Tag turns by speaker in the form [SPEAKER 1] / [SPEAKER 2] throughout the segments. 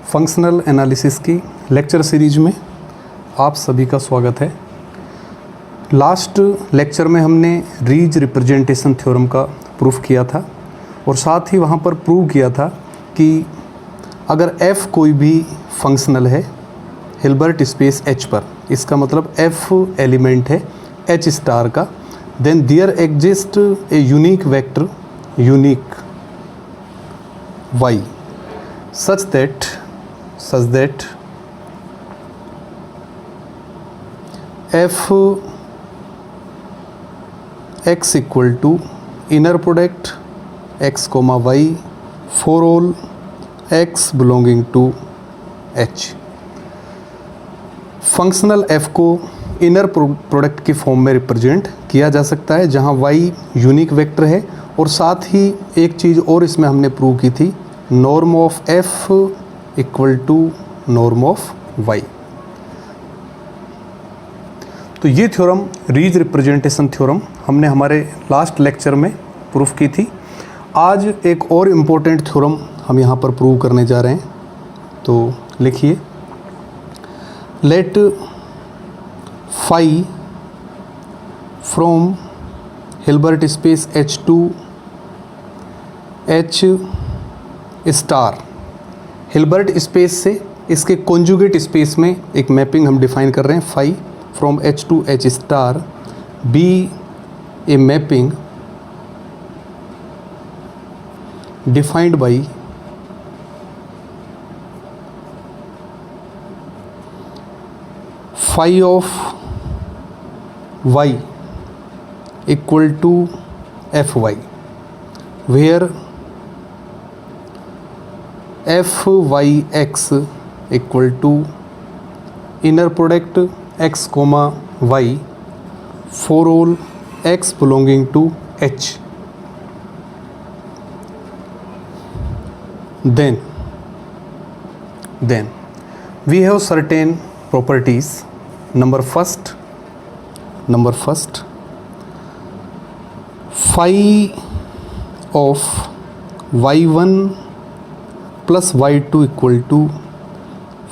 [SPEAKER 1] Functional analysis की lecture series में आप सभी का स्वागत है। लास्ट लेक्चर में हमने रीज रिप्रेजेंटेशन थ्योरम का प्रूफ किया था और साथ ही वहाँ पर प्रूव किया था कि अगर f कोई भी फंक्शनल है हिल्बर्ट स्पेस h पर, इसका मतलब f एलिमेंट है h स्टार का, then there exist a unique vector unique y such that f x equal to inner product x comma y for all x belonging to h। Functional f को inner product की form में represent किया जा सकता है जहां y unique vector है, और साथ ही एक चीज़ और इसमें हमने प्रूव की थी, norm of f equal to norm of y। तो ये थ्योरम रीज रिप्रेजेंटेशन थ्योरम हमने हमारे लास्ट लेक्चर में प्रूफ की थी। आज एक और इम्पोर्टेंट थ्योरम हम यहाँ पर प्रूव करने जा रहे हैं। तो लिखिए, let phi from Hilbert space h to h star. Hilbert space से इसके कॉन्जुगेट स्पेस में एक मैपिंग हम डिफाइन कर रहे हैं, phi from h to h star be a mapping defined by phi of y equal to fy, where fyx equal to inner product x comma y for all x belonging to h। Then we have certain properties. Number first, phi of y1 plus y2 equal to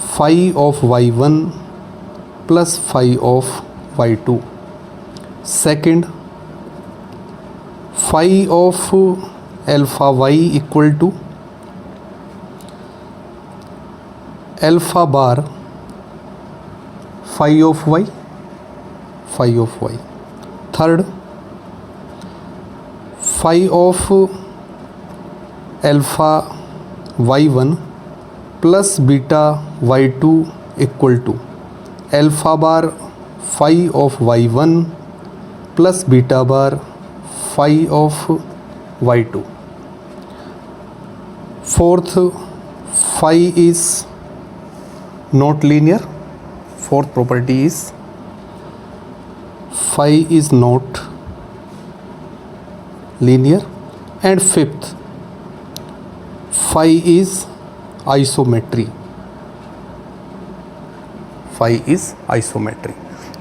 [SPEAKER 1] phi of y1 plus phi of y2। Second, phi of alpha y equal to alpha bar phi of y। Third, phi of alpha y1 plus beta y2 equal to alpha bar phi of y1 plus beta bar phi of y2। Fourth, phi is not linear. Fourth property is phi is not linear। And fifth, phi is isometry।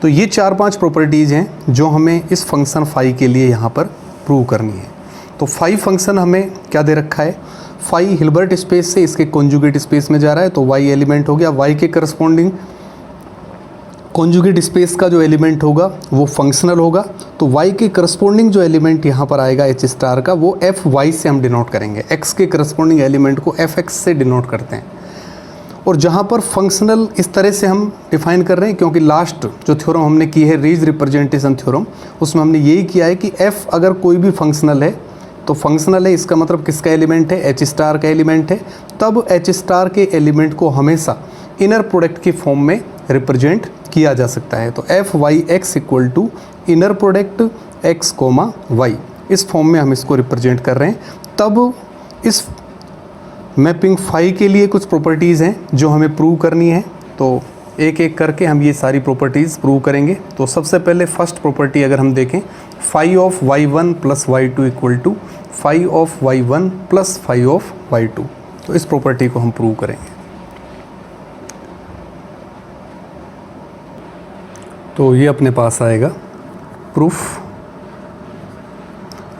[SPEAKER 1] तो ये 4-5 properties हैं जो हमें इस function phi के लिए यहाँ पर प्रूव करनी है। तो फाई फंक्शन हमें क्या दे रखा है, फाई हिल्बर्ट स्पेस से इसके कॉन्जुगेट स्पेस में जा रहा है, तो y एलिमेंट हो गया, y के करस्पॉन्डिंग कॉन्जुगेट स्पेस का जो एलिमेंट होगा वो फंक्शनल होगा। तो y के करस्पॉन्डिंग जो एलिमेंट यहाँ पर आएगा h स्टार का, वो fy से हम डिनोट करेंगे, x के करस्पॉन्डिंग एलिमेंट को fx से डिनोट करते हैं। और जहाँ पर फंक्शनल इस तरह से हम डिफाइन कर रहे हैं, क्योंकि लास्ट जो थ्योरम हमने की है रीज रिप्रेजेंटेशन थ्योरम, उसमें हमने यही किया है कि f अगर कोई भी फंक्शनल है तो फंक्शनल है, इसका मतलब किसका एलिमेंट है, h स्टार का एलिमेंट है, तब h स्टार के एलिमेंट को हमेशा इनर प्रोडक्ट की फॉर्म में रिप्रेजेंट किया जा सकता है। तो fyx equal to inner product x comma y, इस फॉर्म में हम इसको रिप्रेजेंट कर रहे हैं। तब इस मैपिंग फाई के लिए कुछ प्रॉपर्टीज़ हैं जो हमें प्रूव करनी है, तो एक एक करके हम ये सारी प्रॉपर्टीज़ प्रूव करेंगे। तो सबसे पहले फर्स्ट प्रॉपर्टी अगर हम देखें, phi of y1 plus y2 equal to phi of y1 plus phi of y2, तो इस प्रॉपर्टी को हम प्रूव करेंगे। तो ये अपने पास आएगा proof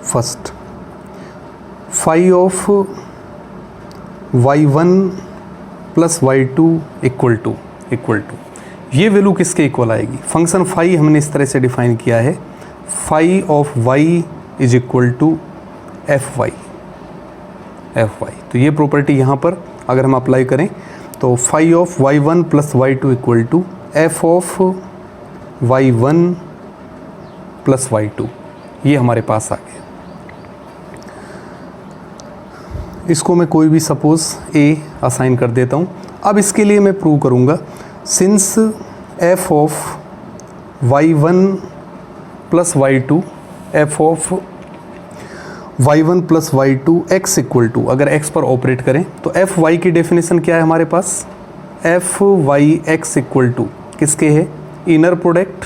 [SPEAKER 1] first, phi of y1 plus y2 equal to ये वैल्यू किसके इक्वल आएगी? फंक्शन फाई हमने इस तरह से डिफाइन किया है, phi of y is equal to F Y. तो ये प्रॉपर्टी यहाँ पर अगर हम अप्लाई करें तो phi of y1 plus y2 equal to F of y1 plus y2, ये हमारे पास आ गया। इसको मैं कोई भी सपोज a असाइन कर देता हूँ। अब इसके लिए मैं प्रूव करूँगा since f of y1 plus y2 f of y1 plus y2 x equal to, अगर x पर ऑपरेट करें तो एफ वाई की डेफिनेशन क्या है हमारे पास? F Y X equal to किसके है? Inner product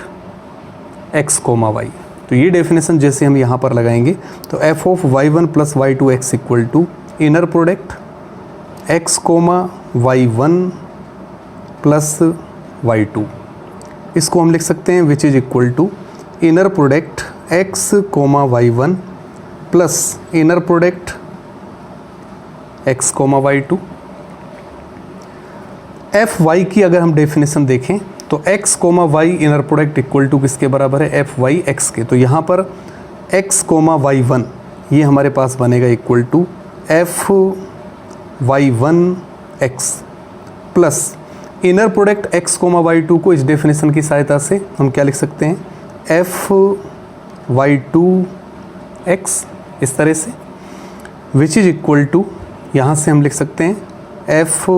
[SPEAKER 1] x comma Y. तो ये डेफिनेशन जैसे हम यहाँ पर लगाएंगे तो F of y1 plus y2 x equal to inner product x comma y1 plus y2, इसको हम लिख सकते हैं which is equal to inner product x comma y1 plus inner product x comma y2। F Y की अगर हम definition देखें तो x comma y inner product equal to किसके बराबर है? एफ वाई एक्स के। तो यहाँ पर x कोमा y1 ये हमारे पास बनेगा equal to F Y one X plus inner product x comma y2 को इस डेफिनेशन की सहायता से हम क्या लिख सकते हैं? एफ वाई टू एक्स, इस तरह से, विच इज इक्वल टू यहाँ से हम लिख सकते हैं F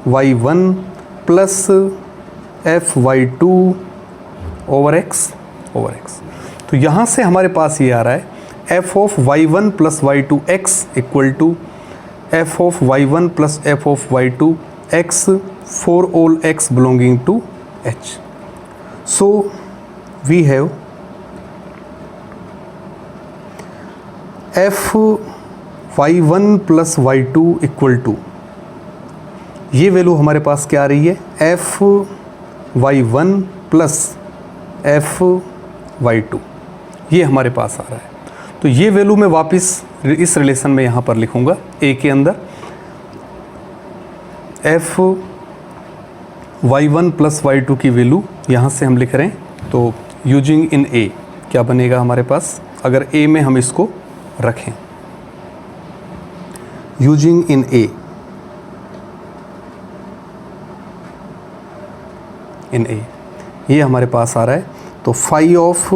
[SPEAKER 1] Y one plus F Y two over X. तो यहाँ से हमारे पास ये आ रहा है F of Y one plus Y two X equal to F of Y one plus F of Y two X for all X belonging to H. So we have F Y one plus Y two equal to, ये value हमारे पास क्या आ रही है? F Y one plus F Y two, ये हमारे पास आ रहा है। तो ये वैल्यू मैं वापस इस रिलेशन में यहाँ पर लिखूँगा ए के अंदर, F Y one plus Y two की वैल्यू यहाँ से हम लिख रहे हैं। तो यूजिंग इन ए क्या बनेगा हमारे पास? अगर ए में हम इसको रखें, यूजिंग इन ए, ये हमारे पास आ रहा है। तो phi of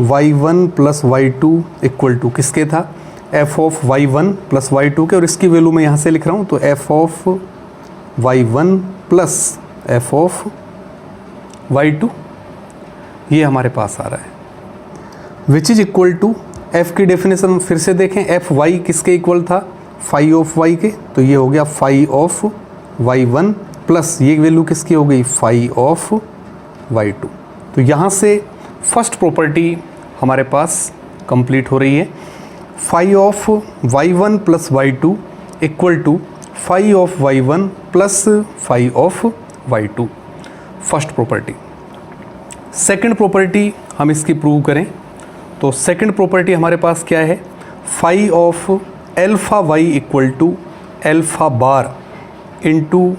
[SPEAKER 1] Y one plus Y two equal to किसके था? F of Y one plus Y two के, और इसकी वैल्यू मैं यहाँ से लिख रहा हूँ। तो F of Y one plus F of Y two, ये हमारे पास आ रहा है, which is equal to F की डेफिनेशन फिर से देखें, एफ वाई किसके इक्वल था? फाई ऑफ वाई के। तो ये हो गया phi of Y one plus ये वैल्यू किसकी हो गई? Phi of Y two. तो यहाँ से फर्स्ट प्रॉपर्टी हमारे पास कंप्लीट हो रही है, phi of Y one plus Y two equal to phi of Y one plus phi of Y two, first property. Second property हम इसकी प्रूव करें तो सेकंड प्रॉपर्टी हमारे पास क्या है? Phi of alpha Y equal to alpha bar into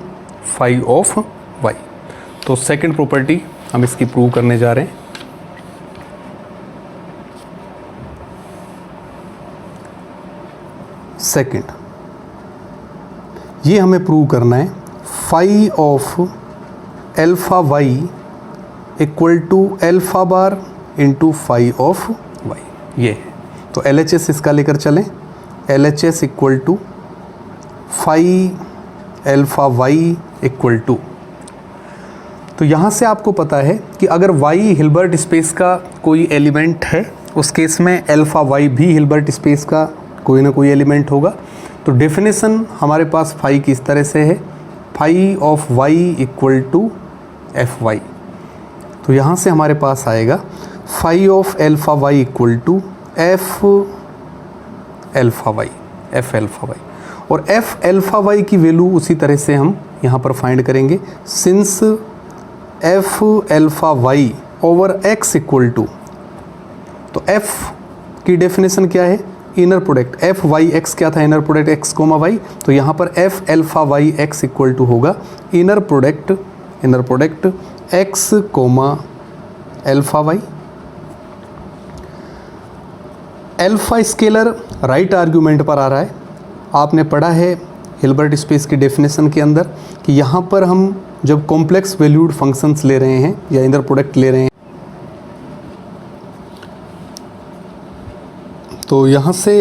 [SPEAKER 1] phi of Y. तो second property हम इसकी प्रूव करने जा रहे हैं। सेकंड, ये हमें प्रूव करना है phi of alpha Y equal to alpha bar into phi of Y, ये है। तो LHS इसका लेकर चलें, LHS equal to phi alpha Y equal to. तो यहाँ से आपको पता है कि अगर y हिल्बर्ट स्पेस का कोई एलिमेंट है उस केस में एल्फ़ा वाई भी हिल्बर्ट स्पेस का कोई ना कोई एलिमेंट होगा। तो डेफिनेशन हमारे पास फाई की इस तरह से है, phi of y equal to F Y. तो यहाँ से हमारे पास आएगा phi of alpha Y equal to F alpha Y, F alpha Y. और एफ एल्फ़ा वाई की वैल्यू उसी तरह से हम यहाँ पर फाइंड करेंगे, since F alpha Y over X equal to, तो एफ की डेफिनेशन क्या है? Inner product F Y X क्या था, inner product X comma Y, तो यहाँ पर F alpha Y X equal to होगा inner product X comma alpha Y. Alpha scalar right argument पर आ रहा है। आपने पढ़ा है हिल्बर्ट स्पेस की डेफिनेशन के अंदर कि यहाँ पर हम जब कॉम्प्लेक्स वैल्यूड फंक्शंस ले रहे हैं या इनर प्रोडक्ट ले रहे हैं, तो यहाँ से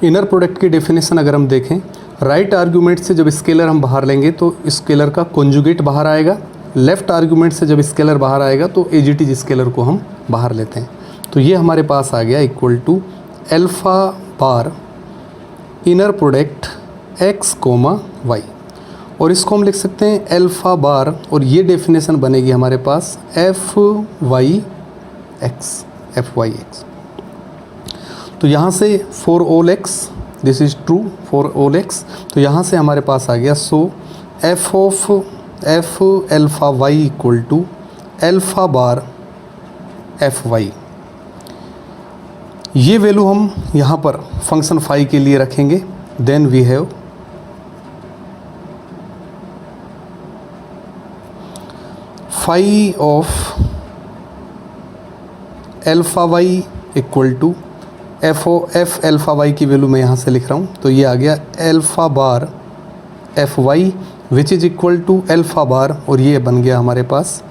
[SPEAKER 1] इनर प्रोडक्ट की डेफिनेशन अगर हम देखें, राइट आर्ग्यूमेंट से जब स्केलर हम बाहर लेंगे तो स्केलर का कॉन्जुगेट बाहर आएगा, लेफ़्ट आर्ग्यूमेंट से जब स्केलर बाहर आएगा तो एजिटिज स्केलर को हम बाहर लेते हैं। तो ये हमारे पास आ गया equal to alpha bar inner product X comma Y, और इसको हम लिख सकते हैं एल्फ़ा बार, और ये डेफिनेशन बनेगी हमारे पास एफ वाई एक्स। तो यहाँ से for all X this is true for all X, तो यहाँ से हमारे पास आ गया so F of F alpha Y equal to alpha bar F Y. ये वैल्यू हम यहाँ पर फंक्शन फाई के लिए रखेंगे। Then we have phi of alpha Y equal to F alpha Y की वैल्यू मैं यहाँ से लिख रहा हूँ, तो ये आ गया alpha bar F Y which is equal to alpha bar, और ये बन गया हमारे पास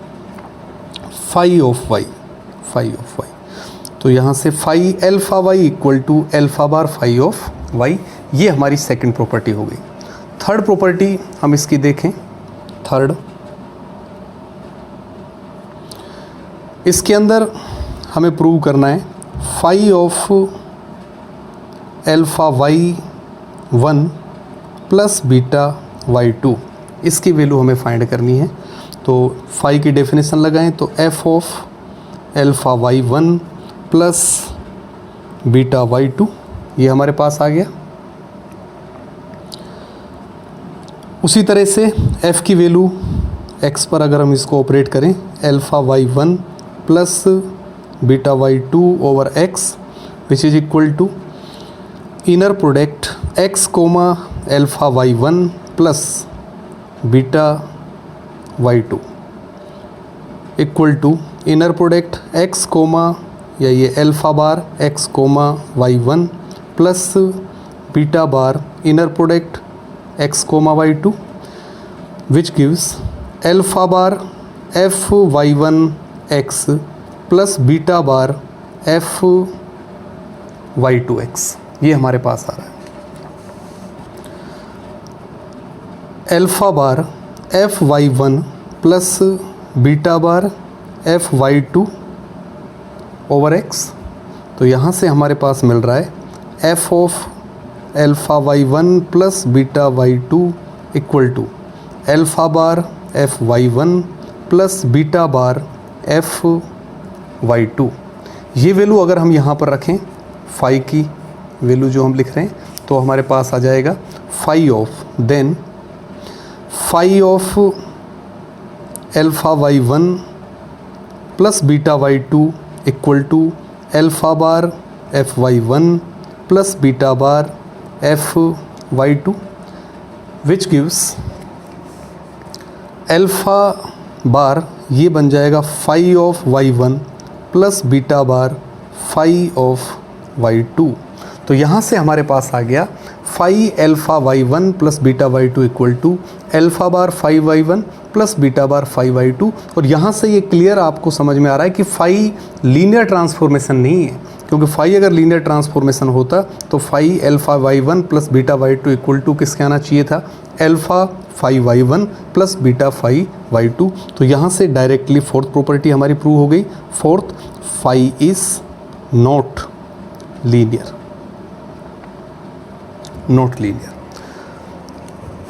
[SPEAKER 1] फाई ऑफ वाई। तो यहाँ से phi alpha Y equal to alpha bar phi of Y, ये हमारी सेकंड प्रॉपर्टी हो गई। थर्ड प्रॉपर्टी हम इसकी देखें। थर्ड, इसके अंदर हमें प्रूव करना है phi of alpha Y one plus beta Y two, इसकी वैल्यू हमें फाइंड करनी है। तो फाई की डेफिनेशन लगाएं तो F of alpha Y one plus beta Y two, ये हमारे पास आ गया। उसी तरह से एफ़ की वैल्यू एक्स पर अगर हम इसको ऑपरेट करें, alpha Y one plus beta Y two over X which is equal to inner product X comma alpha Y one plus beta Y two equal to inner product X comma या ये alpha bar X comma Y one plus beta bar inner product X comma Y two which gives alpha bar F Y one X plus beta bar F Y two X, ये हमारे पास आ रहा है। Alpha bar F Y one plus beta bar F Y two over X, तो यहाँ से हमारे पास मिल रहा है F of alpha Y one plus beta Y two equal to alpha bar F Y one plus beta bar F Y two. ये value अगर हम यहाँ पर रखें, फाई की वैल्यू जो हम लिख रहे हैं, तो हमारे पास आ जाएगा phi of, then phi of alpha Y one plus beta Y two equal to alpha bar F Y one plus beta bar F Y two which gives alpha bar, ये बन जाएगा phi of Y one plus beta bar phi of Y two. तो यहाँ से हमारे पास आ गया phi alpha Y one plus beta Y two equal to alpha bar phi Y one plus beta bar phi Y two. और यहाँ से ये क्लियर आपको समझ में आ रहा है कि फाई लीनियर ट्रांसफॉर्मेशन नहीं है, क्योंकि फाई अगर लीनियर ट्रांसफॉर्मेशन होता तो phi alpha Y one plus beta Y two equal to किसके आना चाहिए था, alpha phi Y one plus beta phi Y two. तो यहाँ से डायरेक्टली फोर्थ प्रॉपर्टी हमारी प्रूव हो गई। Fourth, phi is not linear, not linear.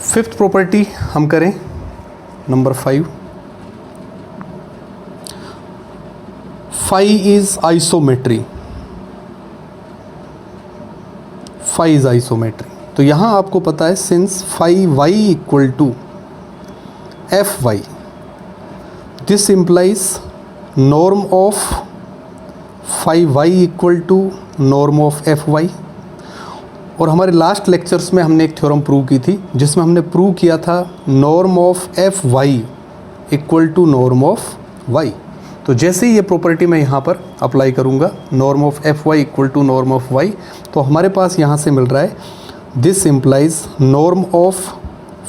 [SPEAKER 1] Fifth property हम करें, number 5, phi is isometry. Phi is isometry, तो यहाँ आपको पता है since phi Y equal to F Y, this implies norm of phi Y equal to norm of F Y. और हमारे last lectures में हमने एक थ्योरम प्रूव की थी जिसमें हमने प्रूव किया था norm of F Y equal to norm of Y. तो जैसे ही ये प्रॉपर्टी मैं यहाँ पर अप्लाई करूँगा norm of F Y equal to norm of Y, तो हमारे पास यहाँ से मिल रहा है this implies norm of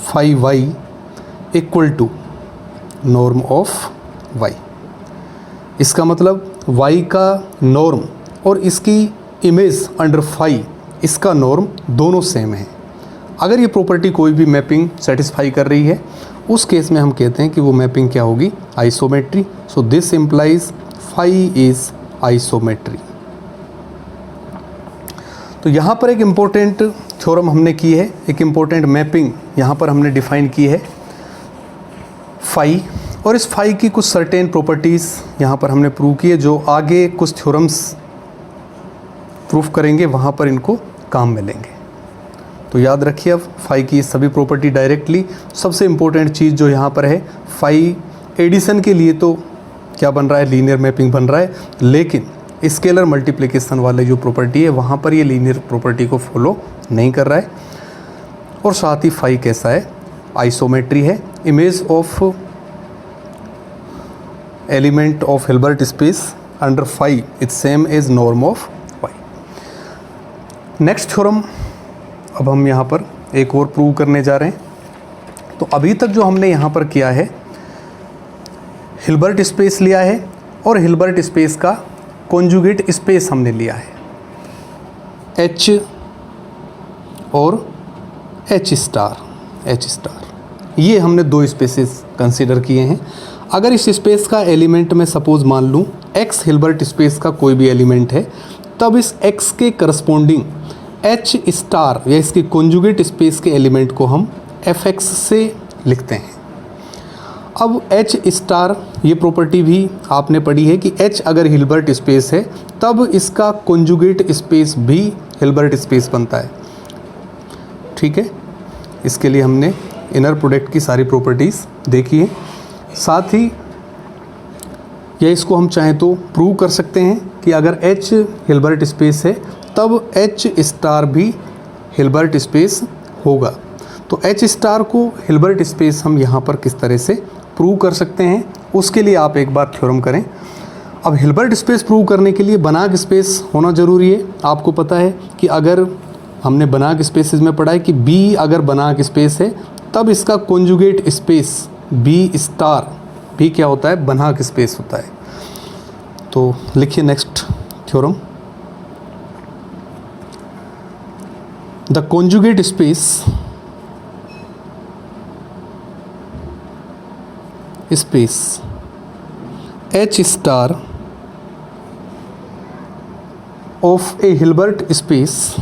[SPEAKER 1] phi Y equal to norm of Y. इसका मतलब y का नॉर्म और इसकी इमेज अंडर फाई, इसका नॉर्म दोनों सेम है। अगर ये प्रॉपर्टी कोई भी मैपिंग सेटिस्फाई कर रही है उस केस में हम कहते हैं कि वो मैपिंग क्या होगी, isometry. So this implies phi is isometry. तो यहाँ पर एक इम्पोर्टेंट थ्योरम हमने की है, एक इम्पोर्टेंट मैपिंग यहाँ पर हमने डिफाइन की है फाई, और इस फाई की कुछ सर्टेन प्रॉपर्टीज़ यहाँ पर हमने प्रूव की है जो आगे कुछ थ्योरम्स प्रूफ करेंगे वहाँ पर इनको काम मिलेंगे। तो याद रखिए अब फाई की सभी प्रॉपर्टी डायरेक्टली। सबसे इम्पोर्टेंट चीज़ जो यहाँ पर है, फाई एडिशन के लिए तो क्या बन रहा है, लीनियर मैपिंग बन रहा है, लेकिन स्केलर मल्टीप्लिकेशन वाले जो प्रॉपर्टी है वहाँ पर ये लीनियर प्रॉपर्टी को फॉलो नहीं कर रहा है। और साथ ही फाई कैसा है, आइसोमेट्री है। Image of element of Hilbert space under phi is same as norm of phi. Next theorem अब हम यहाँ पर एक और प्रूव करने जा रहे हैं। तो अभी तक जो हमने यहाँ पर किया है, हिल्बर्ट स्पेस लिया है और हिल्बर्ट स्पेस का कॉन्जुगेट स्पेस हमने लिया है H और H स्टार। ये हमने दो स्पेसेस कंसीडर किए हैं। अगर इस स्पेस का एलिमेंट में सपोज मान लूँ X हिल्बर्ट स्पेस का कोई भी एलिमेंट है, तब इस X के करस्पॉन्डिंग H स्टार या इसके कॉन्जुगेट स्पेस के एलिमेंट को हम Fx से लिखते हैं। अब H स्टार ये प्रॉपर्टी भी आपने पढ़ी है कि H अगर हिल्बर्ट स्पेस है तब इसका कॉन्जुगेट स्पेस भी हिल्बर्ट स्पेस बनता है। ठीक है, इसके लिए हमने इनर प्रोडक्ट की सारी प्रॉपर्टीज़ देखी है। साथ ही या इसको हम चाहें तो प्रूव कर सकते हैं कि अगर H हिल्बर्ट स्पेस है तब H स्टार भी हिल्बर्ट स्पेस होगा। तो H स्टार को हिल्बर्ट स्पेस हम यहाँ पर किस तरह से प्रूव कर सकते हैं, उसके लिए आप एक बार थ्योरम करें। अब हिल्बर्ट स्पेस प्रूव करने के लिए बनाक स्पेस होना ज़रूरी है। आपको पता है कि अगर हमने बनाक स्पेसेस में पढ़ा है कि B अगर बनाक स्पेस है तब इसका कॉन्जुगेट स्पेस B स्टार भी क्या होता है, बनाक स्पेस होता है। तो लिखिए next theorem, the conjugate space H star of A Hilbert space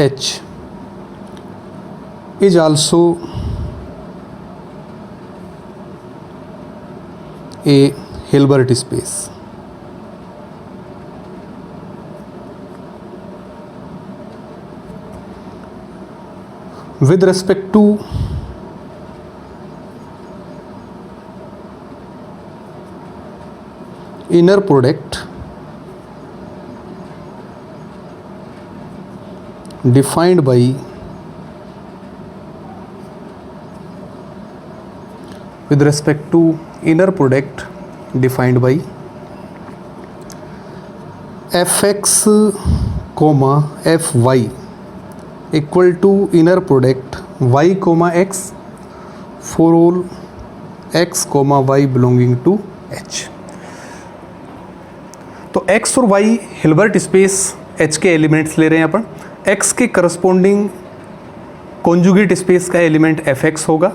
[SPEAKER 1] H is also a Hilbert space. With respect to inner product defined by with respect to inner product defined by fx comma fy equal to inner product y comma x for all x comma y belonging to h। तो x और y Hilbert space h के elements ले रहे हैं अपन। x के corresponding conjugate space का element fx होगा,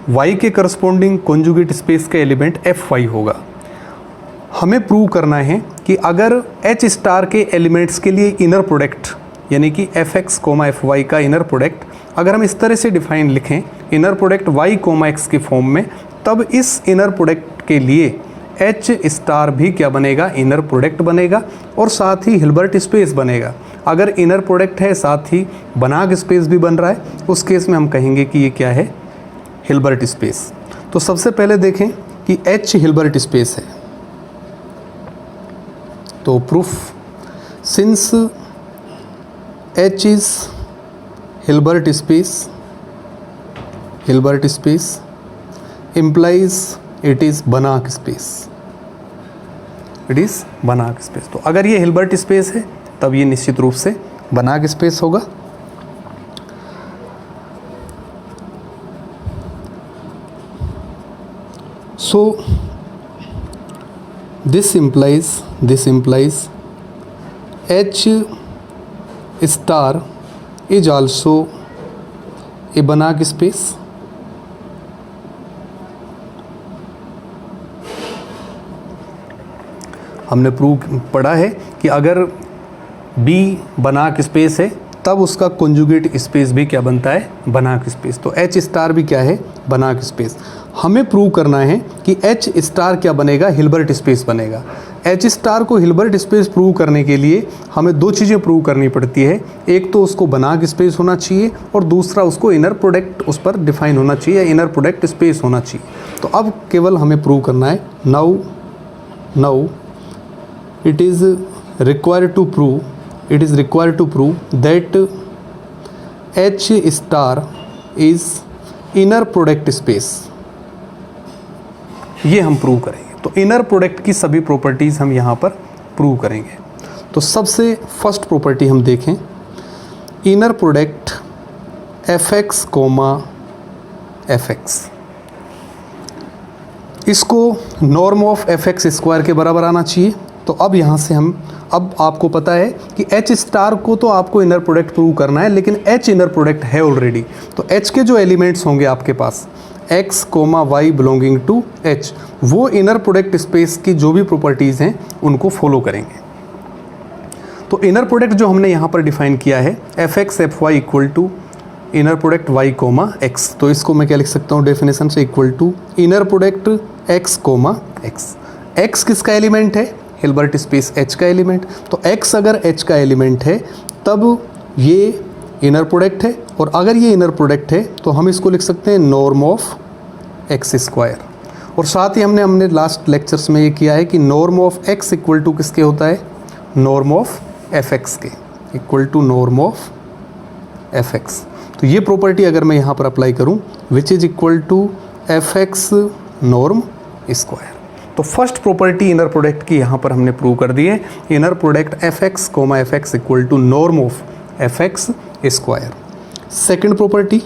[SPEAKER 1] y के करस्पॉन्डिंग कॉन्जुगेट स्पेस का एलिमेंट fy होगा। हमें प्रूव करना है कि अगर h स्टार के एलिमेंट्स के लिए इनर प्रोडक्ट यानी कि fx कोमा fy का इनर प्रोडक्ट अगर हम इस तरह से डिफाइन लिखें inner product y comma x की फॉर्म में, तब इस इनर प्रोडक्ट के लिए एच स्टार भी क्या बनेगा, इनर प्रोडक्ट बनेगा और साथ ही हिल्बर्ट स्पेस बनेगा। अगर इनर प्रोडक्ट है साथ ही बनाग स्पेस भी बन रहा है, उस केस में हम कहेंगे कि ये क्या है, हिल्बर्ट स्पेस। तो सबसे पहले देखें कि एच हिल्बर्ट स्पेस है, तो proof, since H is Hilbert space implies it is Banach space, it is Banach space. तो अगर ये हिल्बर्ट स्पेस है तब ये निश्चित रूप से बनाग स्पेस होगा। So this implies H star is also a Banach space. हमने पढ़ा है कि अगर B बनाग स्पेस है तब उसका कॉन्जुगेट स्पेस भी क्या बनता है, बनाग स्पेस। तो H स्टार भी क्या है, बनाग स्पेस। हमें प्रूव करना है कि H स्टार क्या बनेगा, हिल्बर्ट स्पेस बनेगा। H स्टार को हिल्बर्ट स्पेस प्रूव करने के लिए हमें दो चीज़ें प्रूव करनी पड़ती है, एक तो उसको बनाग स्पेस होना चाहिए और दूसरा उसको इनर प्रोडक्ट उस पर डिफाइन होना चाहिए, इनर प्रोडक्ट स्पेस होना चाहिए। तो अब केवल हमें प्रूव करना है, now it is required to prove that H star is inner product space। ये हम प्रूव करेंगे। तो इनर प्रोडक्ट की सभी प्रॉपर्टीज़ हम यहाँ पर प्रूव करेंगे। तो सबसे फर्स्ट प्रॉपर्टी हम देखें, इनर प्रोडक्ट fx, fx, इसको नॉर्म ऑफ fx स्क्वायर के बराबर आना चाहिए। तो अब यहाँ से अब आपको पता है कि H स्टार को तो आपको इनर प्रोडक्ट प्रूव करना है, लेकिन H इनर प्रोडक्ट है ऑलरेडी। तो H के जो एलिमेंट्स होंगे आपके पास x, y belonging to H, वो इनर प्रोडक्ट स्पेस की जो भी प्रॉपर्टीज़ हैं उनको फॉलो करेंगे। तो इनर प्रोडक्ट जो हमने यहाँ पर डिफाइन किया है, fx fy equal to inner product y, x। तो इसको मैं क्या लिख सकता हूँ डेफिनेशन से, equal to inner product x, x। x किसका एलिमेंट है, हिल्बर्ट स्पेस H का एलिमेंट। तो X अगर H का एलिमेंट है तब ये इनर प्रोडक्ट है, और अगर ये इनर प्रोडक्ट है तो हम इसको लिख सकते हैं नॉर्म ऑफ x स्क्वायर। और साथ ही हमने लास्ट लेक्चर्स में ये किया है कि norm of x equal to किसके होता है, नॉर्म ऑफ fx के, equal to norm of fx। तो ये प्रॉपर्टी अगर मैं यहाँ पर अप्लाई करूँ, which is equal to fx norm square. तो फर्स्ट प्रॉपर्टी इनर प्रोडक्ट की यहाँ पर हमने प्रूव कर दी है, inner product fx, fx equal to norm of fx square. Second property,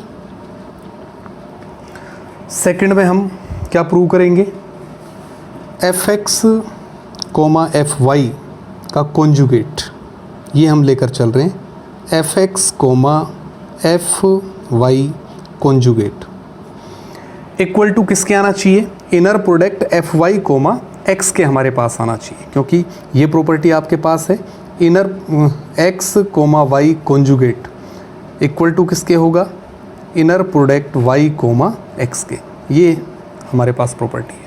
[SPEAKER 1] second में हम क्या प्रूव करेंगे, fx, fy का कॉन्जुगेट, ये हम लेकर चल रहे हैं, fx, fy conjugate equal to किसके आना चाहिए, इनर प्रोडक्ट fy, x के हमारे पास आना चाहिए, क्योंकि ये प्रॉपर्टी आपके पास है। Inner x, y conjugate equal to किसके होगा, इनर प्रोडक्ट y, x के, ये हमारे पास प्रॉपर्टी है।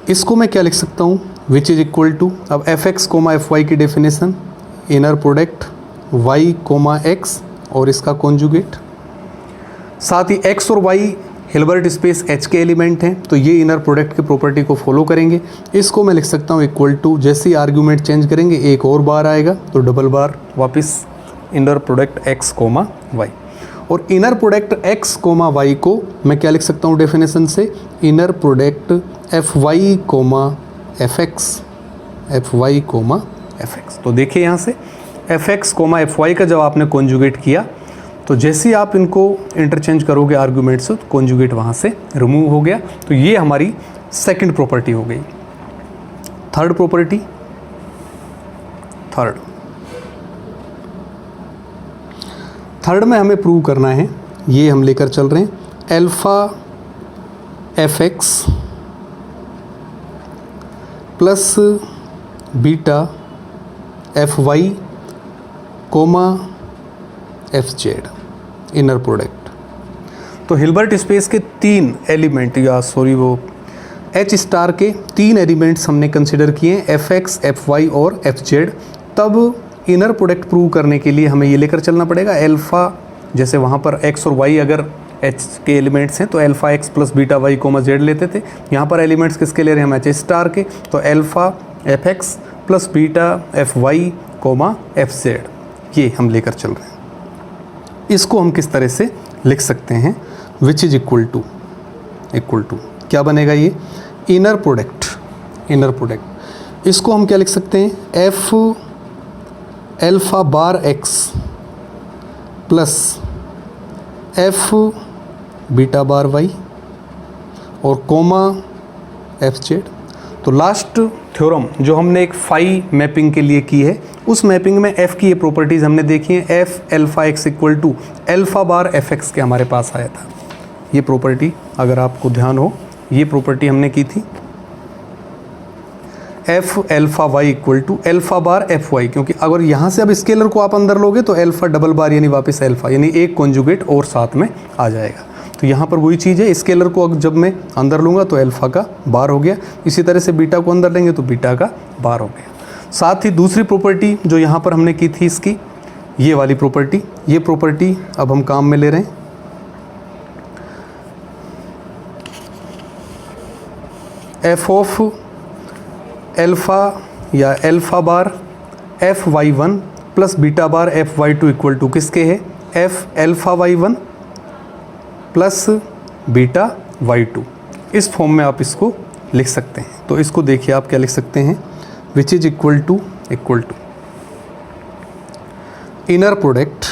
[SPEAKER 1] इसको मैं क्या लिख सकता हूँ, विच इज इक्वल टू, अब fx, fy की definition, inner product y, x और इसका कॉन्जुगेट। साथ ही x और y हिल्बर्ट स्पेस H के एलिमेंट हैं, तो ये इनर प्रोडक्ट की प्रॉपर्टी को फॉलो करेंगे। इसको मैं लिख सकता हूँ इक्वल टू, जैसे ही आर्ग्यूमेंट चेंज करेंगे एक और बार आएगा तो डबल बार वापस इनर प्रोडक्ट x, y। और इनर प्रोडक्ट x, y को मैं क्या लिख सकता हूँ डेफिनेशन से, इनर प्रोडक्ट fy, fx। तो देखिए यहाँ से fx, fy का जब आपने कॉन्जुगेट किया तो जैसे ही आप इनको इंटरचेंज करोगे आर्गुमेंट से, तो कॉन्जुगेट वहाँ से रिमूव हो गया। तो ये हमारी सेकंड प्रॉपर्टी हो गई। थर्ड प्रॉपर्टी, थर्ड में हमें प्रूव करना है, ये हम लेकर चल रहे हैं, alpha fx plus beta fy, fz inner product. तो हिल्बर्ट स्पेस के तीन एलिमेंट, या सॉरी वो एच स्टार के 3 एलिमेंट्स हमने कंसिडर किए हैं, एफ एक्स, एफ वाई और एफ जेड। तब इनर प्रोडक्ट प्रूव करने के लिए हमें ये लेकर चलना पड़ेगा अल्फ़ा, जैसे वहाँ पर एक्स और वाई अगर एच के एलिमेंट्स हैं तो alpha x plus beta y comma z लेते थे। यहाँ पर एलिमेंट्स किसके ले रहे हैं हम, एच स्टार के, तो alpha F x plus beta F Y comma F z, ये हम लेकर चल रहे हैं। इसको हम किस तरह से लिख सकते हैं, विच इज इक्वल टू क्या बनेगा ये, इनर प्रोडक्ट। इसको हम क्या लिख सकते हैं, f alpha bar x plus F beta bar Y और कोमा एफ जेड। तो लास्ट थ्योरम जो हमने एक फाई मैपिंग के लिए की है, उस मैपिंग में एफ की ये प्रॉपर्टीज़ हमने देखी हैं। F alpha x equal to alpha bar f x के हमारे पास आया था। ये प्रॉपर्टी अगर आपको ध्यान हो, ये प्रॉपर्टी हमने की थी। F alpha y equal to alpha bar F y, क्योंकि अगर यहाँ से अब स्केलर को आप अंदर लोगे तो अल्फ़ा डबल बार यानी वापस अल्फ़ा, यानी एक कॉन्जुगेट और साथ में आ जाएगा। तो यहाँ पर वही चीज़ है, स्केलर को जब मैं अंदर लूँगा तो अल्फ़ा का बार हो गया, इसी तरह से बीटा को अंदर लेंगे तो बीटा का बार हो गया। साथ ही दूसरी प्रॉपर्टी जो यहाँ पर हमने की थी इसकी, ये वाली प्रॉपर्टी, ये प्रॉपर्टी अब हम काम में ले रहे हैं। एफ ऑफ अल्फ़ा या alpha bar F Y one plus beta bar F Y two equal to किसके है, f alpha y one plus beta Y two. इस फॉर्म में आप इसको लिख सकते हैं। तो इसको देखिए आप क्या लिख सकते हैं, which is equal to inner product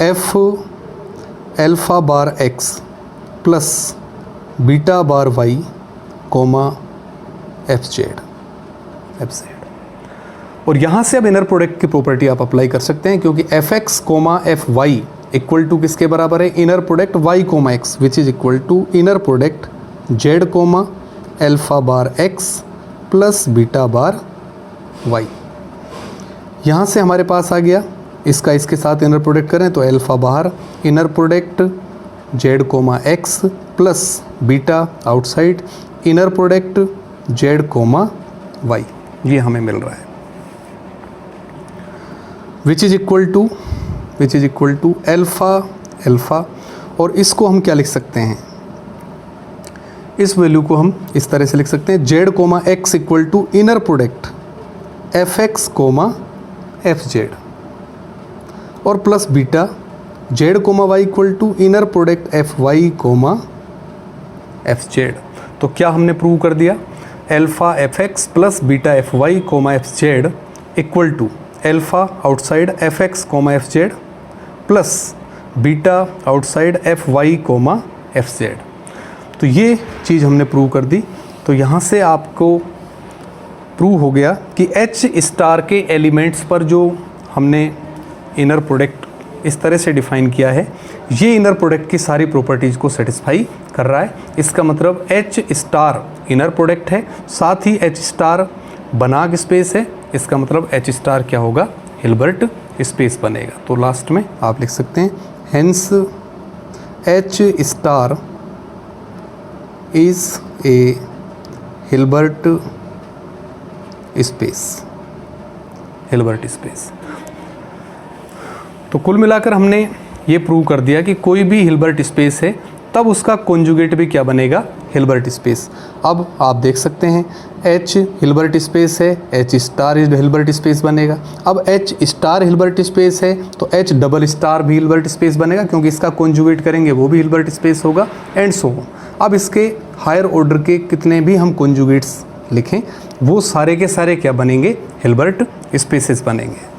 [SPEAKER 1] f alpha bar x plus beta bar y comma F Z. और यहाँ से अब इनर प्रोडक्ट की प्रॉपर्टी आप अप्लाई कर सकते हैं, क्योंकि f x comma f Y equal to किसके बराबर है, inner product y comma x, which is equal to inner product z comma alpha bar x plus beta bar y. यहाँ से हमारे पास आ गया, इसका इसके साथ इनर प्रोडक्ट करें तो अल्फ़ा बाहर, inner product z comma x plus beta outside, inner product z comma y, ये हमें मिल रहा है। Which is equal to alpha, और इसको हम क्या लिख सकते हैं, इस वैल्यू को हम इस तरह से लिख सकते हैं, Z comma X equal to inner product F x comma F Z, और plus beta Z comma Y equal to inner product F Y comma F Z. तो क्या हमने प्रूव कर दिया, alpha F x plus beta F Y comma F Z equal to alpha outside F x comma F Z plus beta outside F Y comma F Z. तो ये चीज़ हमने prove कर दी। तो यहाँ से आपको प्रूव हो गया कि एच स्टार के एलिमेंट्स पर जो हमने इनर प्रोडक्ट इस तरह से डिफ़ाइन किया है, ये इनर प्रोडक्ट की सारी प्रॉपर्टीज़ को सेटिस्फाई कर रहा है। इसका मतलब एच स्टार इनर प्रोडक्ट है, साथ ही एच स्टार बनाग स्पेस है। इसका मतलब एच स्टार क्या होगा, हिल्बर्ट स्पेस बनेगा। तो लास्ट में आप लिख सकते हैं, hence H star is a Hilbert space. तो कुल मिलाकर हमने ये प्रूव कर दिया कि कोई भी हिल्बर्ट स्पेस है तब उसका कॉन्जुगेट भी क्या बनेगा, हिल्बर्ट स्पेस। अब आप देख सकते हैं H हिल्बर्ट स्पेस है, H स्टार हिल्बर्ट स्पेस बनेगा। अब H स्टार हिल्बर्ट स्पेस है तो H डबल स्टार भी हिल्बर्ट स्पेस बनेगा, क्योंकि इसका कॉन्जुगेट करेंगे वो भी हिल्बर्ट स्पेस होगा, एंड सो ऑन। अब इसके हायर ऑर्डर के कितने भी हम कॉन्जुगेट्स लिखें वो सारे के सारे क्या बनेंगे, हिल्बर्ट स्पेसेस बनेंगे।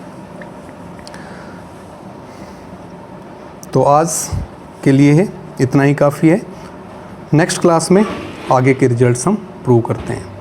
[SPEAKER 1] तो आज के लिए है इतना ही काफ़ी है। नेक्स्ट क्लास में आगे के रिजल्ट्स हम प्रूव करते हैं।